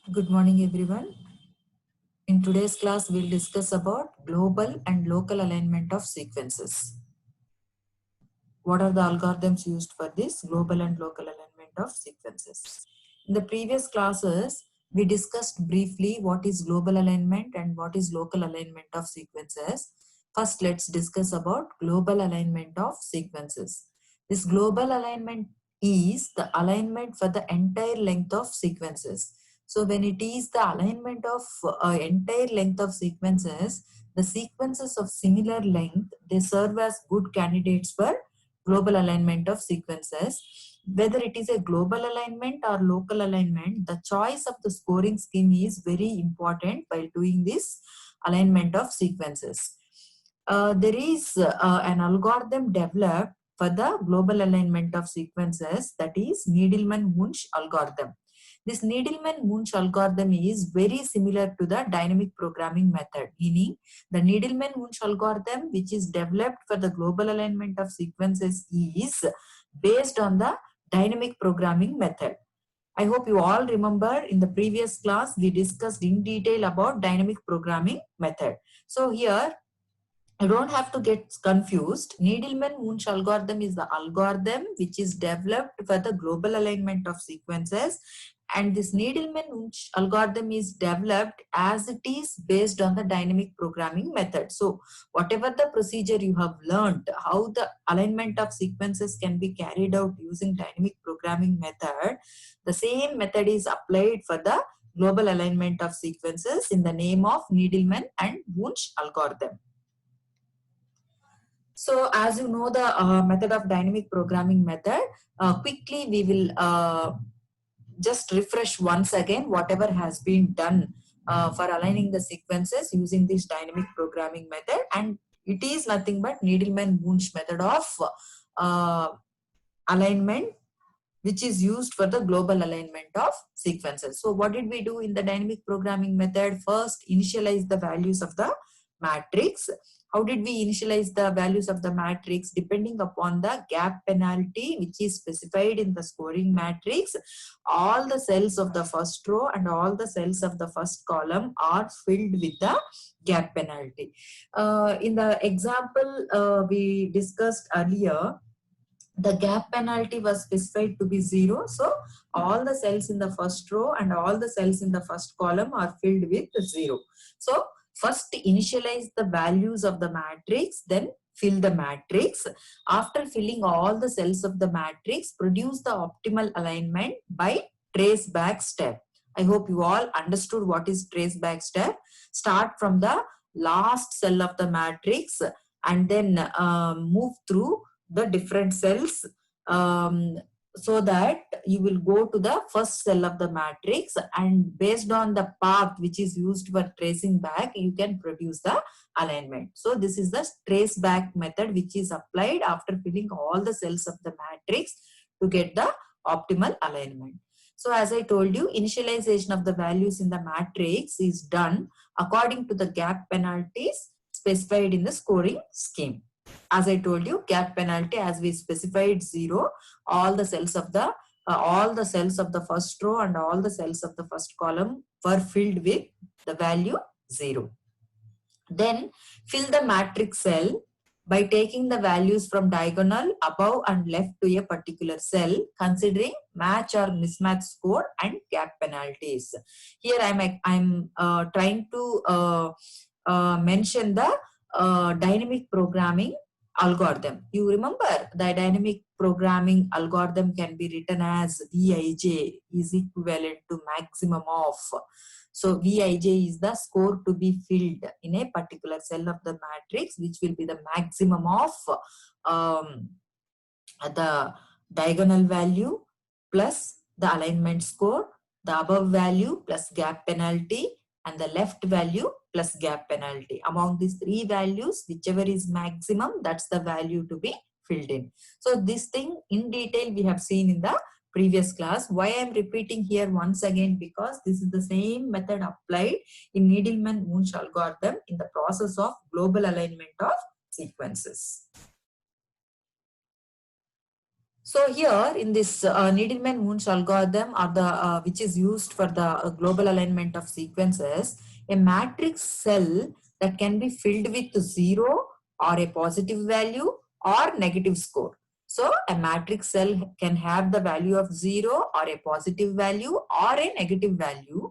Good morning, everyone. In today's class, we'll discuss about global and local alignment of sequences. What are the algorithms used for this global and local alignment of sequences? In the previous classes, we discussed briefly what is global alignment and what is local alignment of sequences. First, let's discuss about global alignment of sequences. This global alignment is the alignment for the entire length of sequences. So when it is the alignment of entire length of sequences, the sequences of similar length, they serve as good candidates for global alignment of sequences. Whether it is a global alignment or local alignment, the choice of the scoring scheme is very important while doing this alignment of sequences. There is an algorithm developed for the global alignment of sequences, that is Needleman-Wunsch algorithm. This Needleman-Wunsch algorithm is very similar to the dynamic programming method, meaning the Needleman-Wunsch algorithm, which is developed for the global alignment of sequences, is based on the dynamic programming method. I hope you all remember in the previous class we discussed in detail about dynamic programming method. So here you don't have to get confused. Needleman-Wunsch algorithm is the algorithm which is developed for the global alignment of sequences, and this Needleman-Wunsch algorithm is developed as it is based on the dynamic programming method. So whatever the procedure you have learned, how the alignment of sequences can be carried out using dynamic programming method, the same method is applied for the global alignment of sequences in the name of Needleman and Wunsch algorithm. So as you know the method of dynamic programming method, quickly we will just refresh once again whatever has been done for aligning the sequences using this dynamic programming method, and it is nothing but Needleman-Wunsch method of uh, alignment which is used for the global alignment of sequences. So what did we do in the dynamic programming method? First, initialize the values of the matrix. How did we initialize the values of the matrix? Depending upon the gap penalty which is specified in the scoring matrix, all the cells of the first row and all the cells of the first column are filled with the gap penalty. In the example we discussed earlier, the gap penalty was specified to be 0. So all the cells in the first row and all the cells in the first column are filled with 0. So first initialize the values of the matrix, then fill the matrix. After filling all the cells of the matrix, produce the optimal alignment by trace back step. I hope you all understood what is trace back step. Start from the last cell of the matrix and then move through the different cells, so that you will go to the first cell of the matrix, and based on the path which is used for tracing back, you can produce the alignment. So this is the trace back method which is applied after filling all the cells of the matrix to get the optimal alignment. So as I told you, initialization of the values in the matrix is done according to the gap penalties specified in the scoring scheme. As I told you, gap penalty, as we specified 0, all the cells of the first row and all the cells of the first column were filled with the value 0. Then fill the matrix cell by taking the values from diagonal above and left to a particular cell, considering match or mismatch score and gap penalties. Here I'm trying to mention the dynamic programming algorithm. You remember the dynamic programming algorithm can be written as Vij is equivalent to maximum of. So Vij is the score to be filled in a particular cell of the matrix, which will be the maximum of the diagonal value plus the alignment score, the above value plus gap penalty, and the left value plus gap penalty. Among these three values, whichever is maximum, that's the value to be filled in. So this thing in detail we have seen in the previous class. Why I am repeating here once again? Because this is the same method applied in Needleman-Wunsch algorithm in the process of global alignment of sequences. So here in this Needleman-Wunsch algorithm, or the which is used for the global alignment of sequences, a matrix cell that can be filled with 0 or a positive value or negative score. So a matrix cell can have the value of 0 or a positive value or a negative value.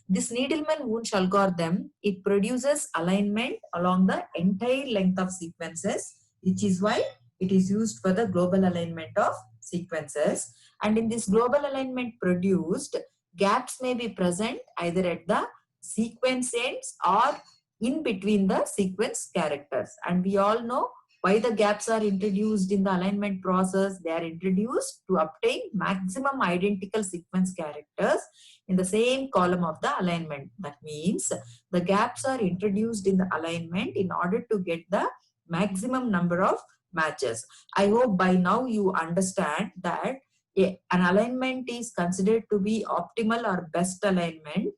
This Needleman-Wunsch algorithm, it produces alignment along the entire length of sequences, which is why it is used for the global alignment of sequences. And in this global alignment produced, gaps may be present either at the sequence ends or in between the sequence characters. And we all know why the gaps are introduced in the alignment process. They are introduced to obtain maximum identical sequence characters in the same column of the alignment. That means the gaps are introduced in the alignment in order to get the maximum number of matches. I hope by now you understand that an alignment is considered to be optimal or best alignment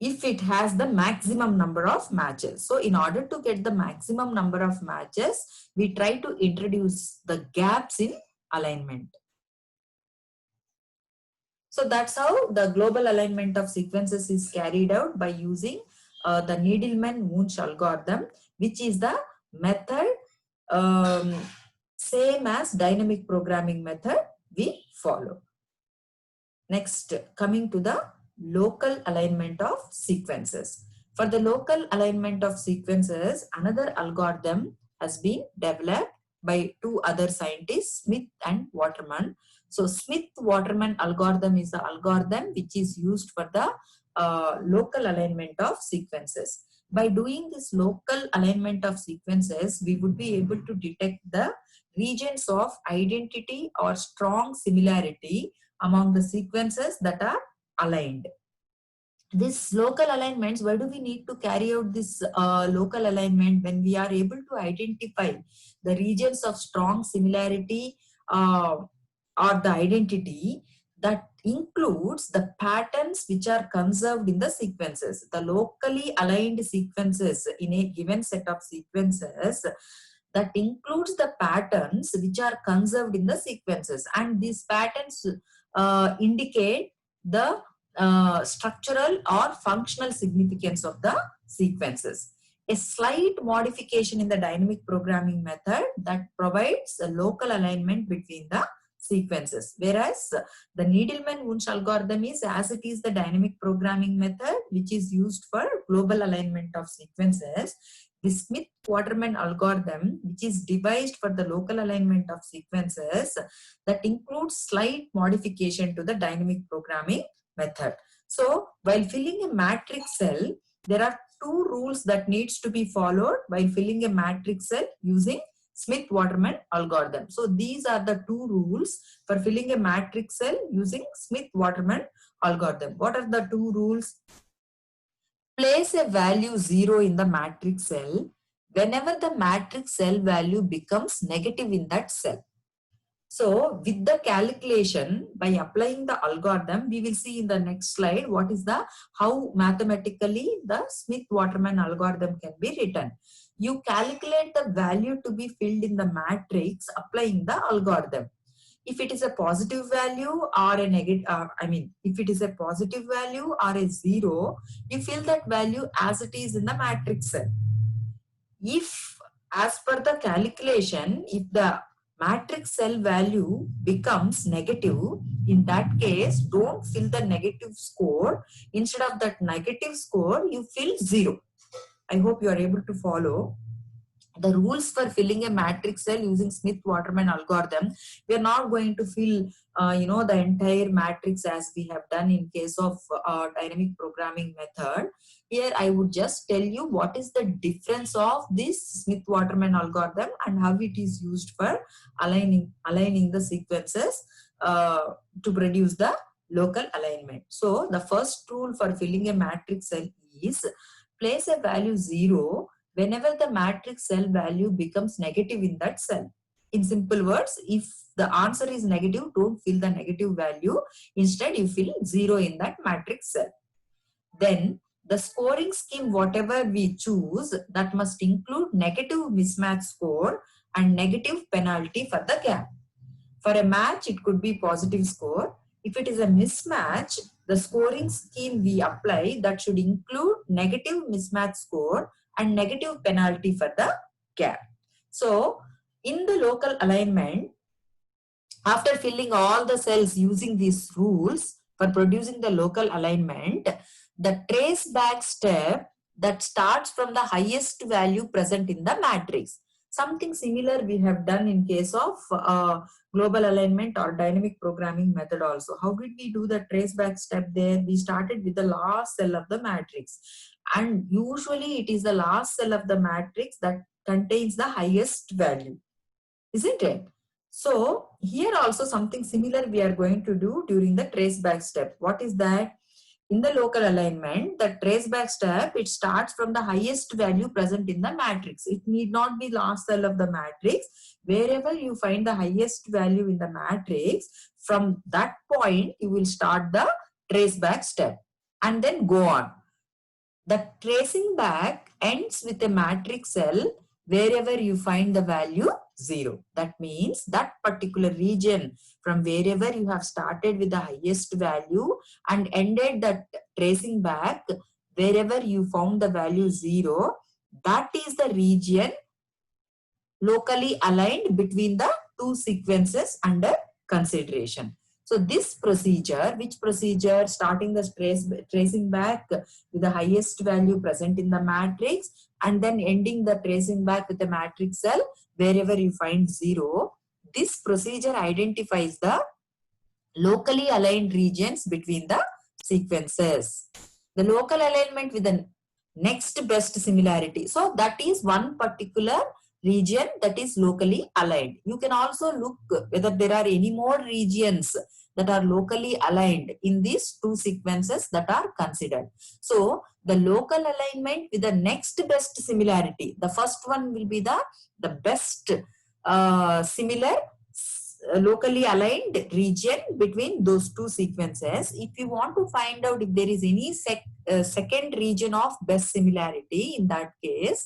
if it has the maximum number of matches. So in order to get the maximum number of matches, we try to introduce the gaps in alignment. So that's how the global alignment of sequences is carried out by using the Needleman-Wunsch algorithm, which is the method same as dynamic programming method we follow. Next, coming to the local alignment of sequences. For the local alignment of sequences, another algorithm has been developed by two other scientists, Smith and Waterman. So Smith-Waterman algorithm is the algorithm which is used for the local alignment of sequences. By doing this local alignment of sequences, we would be able to detect the regions of identity or strong similarity among the sequences that are aligned. This local alignments, why do we need to carry out this local alignment when we are able to identify the regions of strong similarity or the identity that includes the patterns which are conserved in the sequences. The locally aligned sequences in a given set of sequences that includes the patterns which are conserved in the sequences, and these patterns indicate the structural or functional significance of the sequences. A slight modification in the dynamic programming method that provides a local alignment between the sequences, whereas the Needleman-Wunsch algorithm is as it is the dynamic programming method which is used for global alignment of sequences. The Smith-Waterman algorithm, which is devised for the local alignment of sequences, that includes slight modification to the dynamic programming method. So while filling a matrix cell, there are two rules that needs to be followed while filling a matrix cell using Smith-Waterman algorithm. So these are the two rules for filling a matrix cell using Smith-Waterman algorithm. What are the two rules? Place a value 0 in the matrix cell whenever the matrix cell value becomes negative in that cell. So with the calculation, by applying the algorithm, we will see in the next slide what is the how mathematically the Smith-Waterman algorithm can be written. You calculate the value to be filled in the matrix applying the algorithm. If it is a positive value or a negative, if it is a positive value or a 0, you fill that value as it is in the matrix cell. If, as per the calculation, if the matrix cell value becomes negative, in that case, don't fill the negative score. Instead of that negative score, you fill 0. I hope you are able to follow. The rules for filling a matrix cell using Smith-Waterman algorithm, we are not going to fill the entire matrix as we have done in case of dynamic programming method. Here I would just tell you what is the difference of this Smith-Waterman algorithm and how it is used for aligning the sequences to produce the local alignment. So the first rule for filling a matrix cell is place a value 0 whenever the matrix cell value becomes negative in that cell. In simple words, if the answer is negative, don't fill the negative value. Instead, you fill 0 in that matrix cell. Then the scoring scheme, whatever we choose, that must include negative mismatch score and negative penalty for the gap. For a match, it could be positive score. If it is a mismatch, the scoring scheme we apply that should include negative mismatch score and negative penalty for the gap. So in the local alignment, after filling all the cells using these rules for producing the local alignment, the trace back step that starts from the highest value present in the matrix. Something similar we have done in case of global alignment or dynamic programming method also. How did we do the trace back step there? We started with the last cell of the matrix, and usually it is the last cell of the matrix that contains the highest value, isn't it? So here also something similar we are going to do during the trace back step. What is that? In the local alignment, the trace back step, it starts from the highest value present in the matrix. It need not be last cell of the matrix. Wherever you find the highest value in the matrix, from that point you will start the trace back step and then go on. The tracing back ends with a matrix cell wherever you find the value 0. That means that particular region from wherever you have started with the highest value and ended that tracing back wherever you found the value 0, that is the region locally aligned between the two sequences under consideration. So this procedure, which procedure? Starting the tracing back with the highest value present in the matrix and then ending the tracing back with the matrix cell wherever you find 0. This procedure identifies the locally aligned regions between the sequences. The local alignment with the next best similarity. So that is one particular region that is locally aligned. You can also look whether there are any more regions that are locally aligned in these two sequences that are considered. So the local alignment with the next best similarity. The first one will be the best similar locally aligned region between those two sequences. If you want to find out if there is any second region of best similarity, in that case,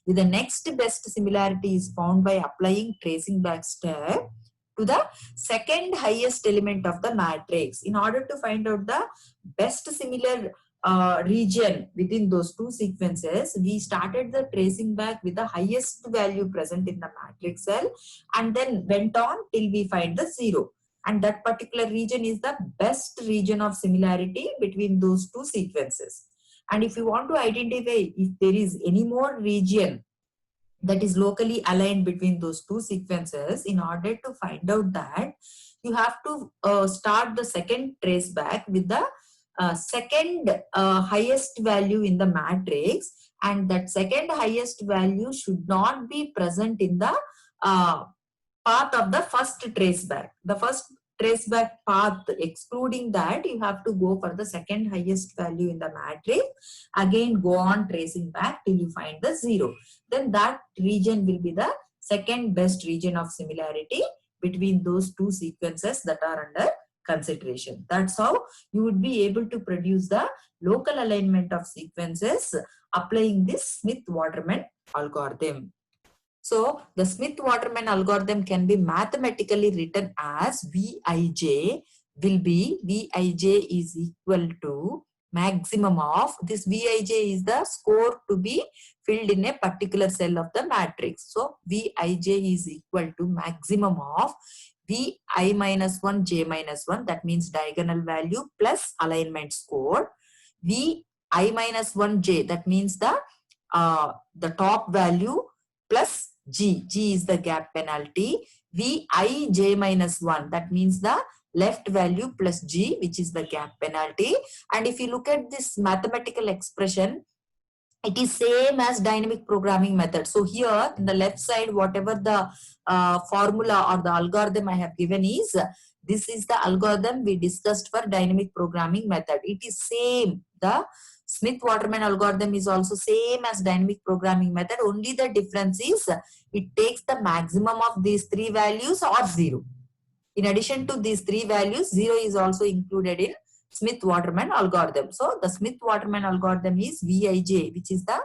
with the next best similarity is found by applying tracing back step to the second highest element of the matrix. In order to find out the best similar region within those two sequences, we started the tracing back with the highest value present in the matrix cell and then went on till we find the 0. And that particular region is the best region of similarity between those two sequences. And if you want to identify if there is any more region that is locally aligned between those two sequences, in order to find out that, you have to start the second trace back with the second highest value in the matrix, and that second highest value should not be present in the path of the first trace back. The first trace back path, excluding that, you have to go for the second highest value in the matrix. Again, go on tracing back till you find the 0. Then that region will be the second best region of similarity between those two sequences that are under consideration. That's how you would be able to produce the local alignment of sequences applying this Smith-Waterman algorithm. So the Smith-Waterman algorithm can be mathematically written as Vij will be, Vij is equal to maximum of, this Vij is the score to be filled in a particular cell of the matrix. So Vij is equal to maximum of Vi minus 1 j minus 1, that means diagonal value plus alignment score. Vi minus 1 j, that means the top value plus g is the gap penalty. Vi j minus 1, that means the left value plus g, which is the gap penalty. And if you look at this mathematical expression, it is same as dynamic programming method. So here in the left side, whatever the formula or the algorithm I have given is, this is the algorithm we discussed for dynamic programming method. It is same. The Smith-Waterman algorithm is also same as dynamic programming method. Only the difference is it takes the maximum of these three values or 0. In addition to these three values, 0 is also included in Smith-Waterman algorithm. So the Smith-Waterman algorithm is Vij, which is the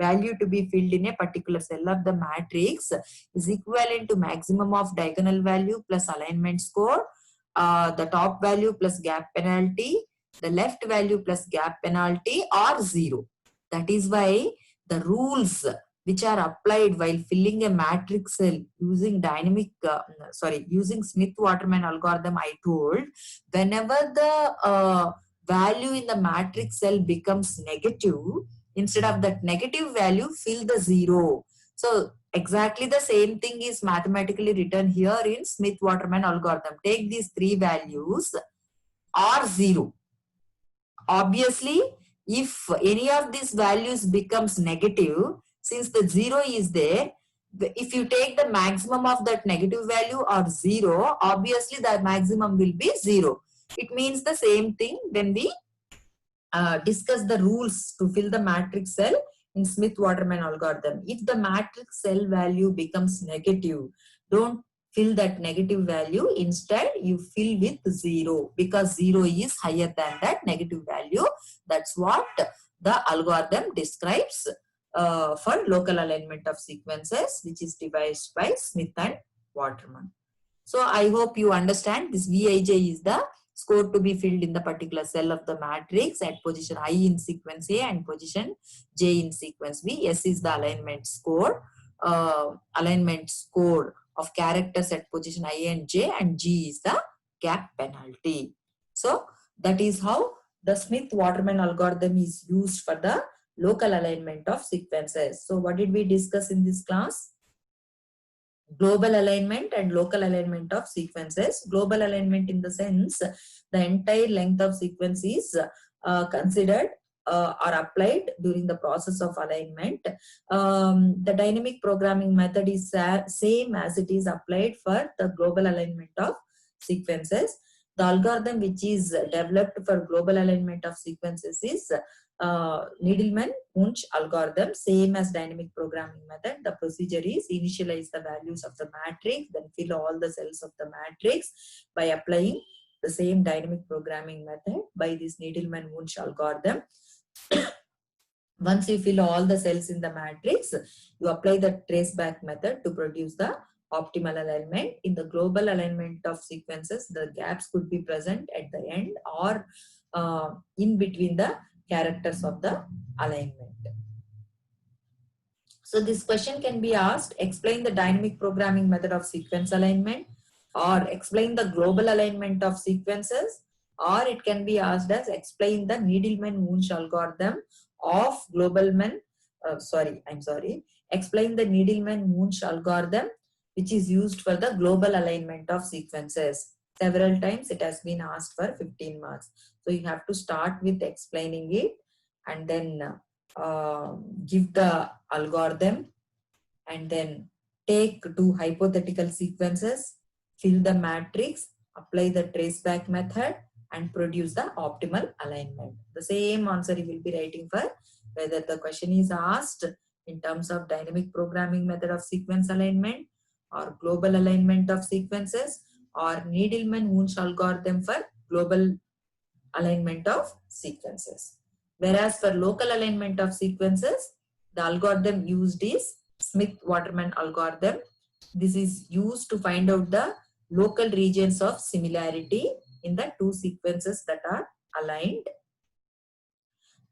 value to be filled in a particular cell of the matrix is equivalent to maximum of diagonal value plus alignment score, the top value plus gap penalty, the left value plus gap penalty, or 0. That is why the rules which are applied while filling a matrix cell using using Smith-Waterman algorithm, I told, whenever the value in the matrix cell becomes negative, instead of that negative value, fill the 0. So exactly the same thing is mathematically written here in Smith-Waterman algorithm. Take these three values or 0. Obviously, if any of these values becomes negative, since the 0 is there, if you take the maximum of that negative value or 0, obviously the maximum will be 0. It means the same thing when we discuss the rules to fill the matrix cell in Smith-Waterman algorithm. If the matrix cell value becomes negative, don't fill that negative value. Instead, you fill with 0 because 0 is higher than that negative value. That's what the algorithm describes for local alignment of sequences, which is devised by Smith and Waterman. So I hope you understand this. Vij is the score to be filled in the particular cell of the matrix at position I in sequence A and position J in sequence B. S is the alignment score of characters at position I and J, and G is the gap penalty. So that is how the Smith-Waterman algorithm is used for the local alignment of sequences. So what did we discuss in this class? Global alignment and local alignment of sequences. Global alignment in the sense the entire length of sequence is considered or applied during the process of alignment. The dynamic programming method is same as it is applied for the global alignment of sequences. The algorithm which is developed for global alignment of sequences is Needleman-Wunsch algorithm, same as dynamic programming method. The procedure is initialize the values of the matrix, then fill all the cells of the matrix by applying the same dynamic programming method by this Needleman-Wunsch algorithm. Once you fill all the cells in the matrix, you apply the traceback method to produce the optimal alignment. In the global alignment of sequences, the gaps could be present at the end or in between the characters of the alignment. So this question can be asked, explain the dynamic programming method of sequence alignment, or explain the global alignment of sequences, or it can be asked as explain the Needleman-Wunsch algorithm of explain the Needleman-Wunsch algorithm which is used for the global alignment of sequences. Several times it has been asked for 15 marks. So you have to start with explaining it and then give the algorithm and then take two hypothetical sequences, fill the matrix, apply the traceback method and produce the optimal alignment. The same answer you will be writing for whether the question is asked in terms of dynamic programming method of sequence alignment or global alignment of sequences or Needleman-Wunsch algorithm for global alignment of sequences. Whereas for local alignment of sequences, the algorithm used is Smith-Waterman algorithm. This is used to find out the local regions of similarity in the two sequences that are aligned.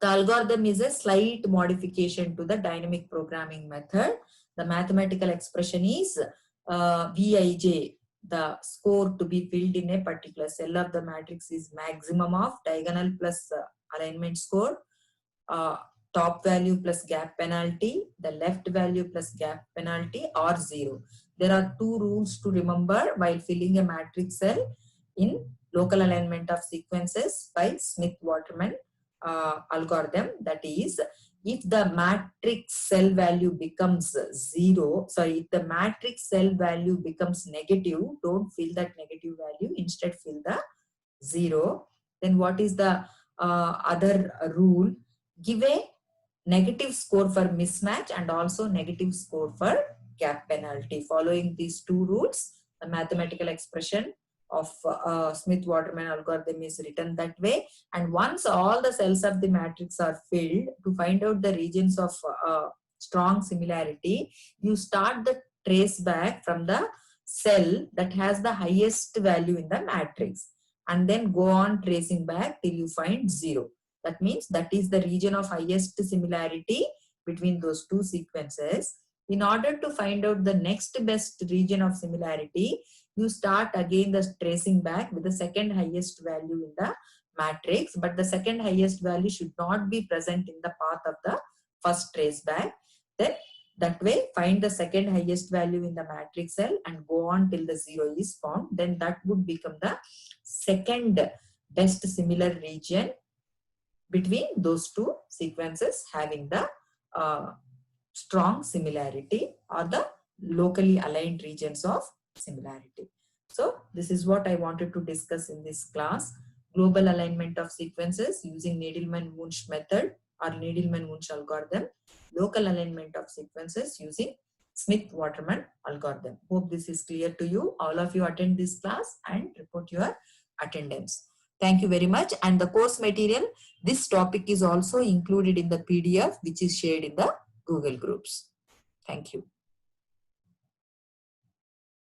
The algorithm is a slight modification to the dynamic programming method. The mathematical expression is Vij. The score to be filled in a particular cell of the matrix is maximum of diagonal plus alignment score, top value plus gap penalty, the left value plus gap penalty, or 0. There are two rules to remember while filling a matrix cell in local alignment of sequences by Smith-Waterman algorithm. That is, if the matrix cell value becomes if the matrix cell value becomes negative, don't fill that negative value, instead fill the 0. Then what is the other rule? Give a negative score for mismatch and also negative score for gap penalty. Following these two rules, the mathematical expression of Smith-Waterman algorithm is written that way. And once all the cells of the matrix are filled, to find out the regions of strong similarity, you start the trace back from the cell that has the highest value in the matrix, and then go on tracing back till you find 0. That means that is the region of highest similarity between those two sequences. In order to find out the next best region of similarity, you start again the tracing back with the second highest value in the matrix, but the second highest value should not be present in the path of the first trace back. Then that way find the second highest value in the matrix cell and go on till the 0 is found. Then that would become the second best similar region between those two sequences having the strong similarity, or the locally aligned regions of similarity. So this is what I wanted to discuss in this class: global alignment of sequences using Needleman-Wunsch method or Needleman-Wunsch algorithm, local alignment of sequences using Smith-Waterman algorithm. Hope this is clear to you. All of you attend this class and report your attendance. Thank you very much. And the course material, this topic is also included in the PDF which is shared in the Google groups. Thank you.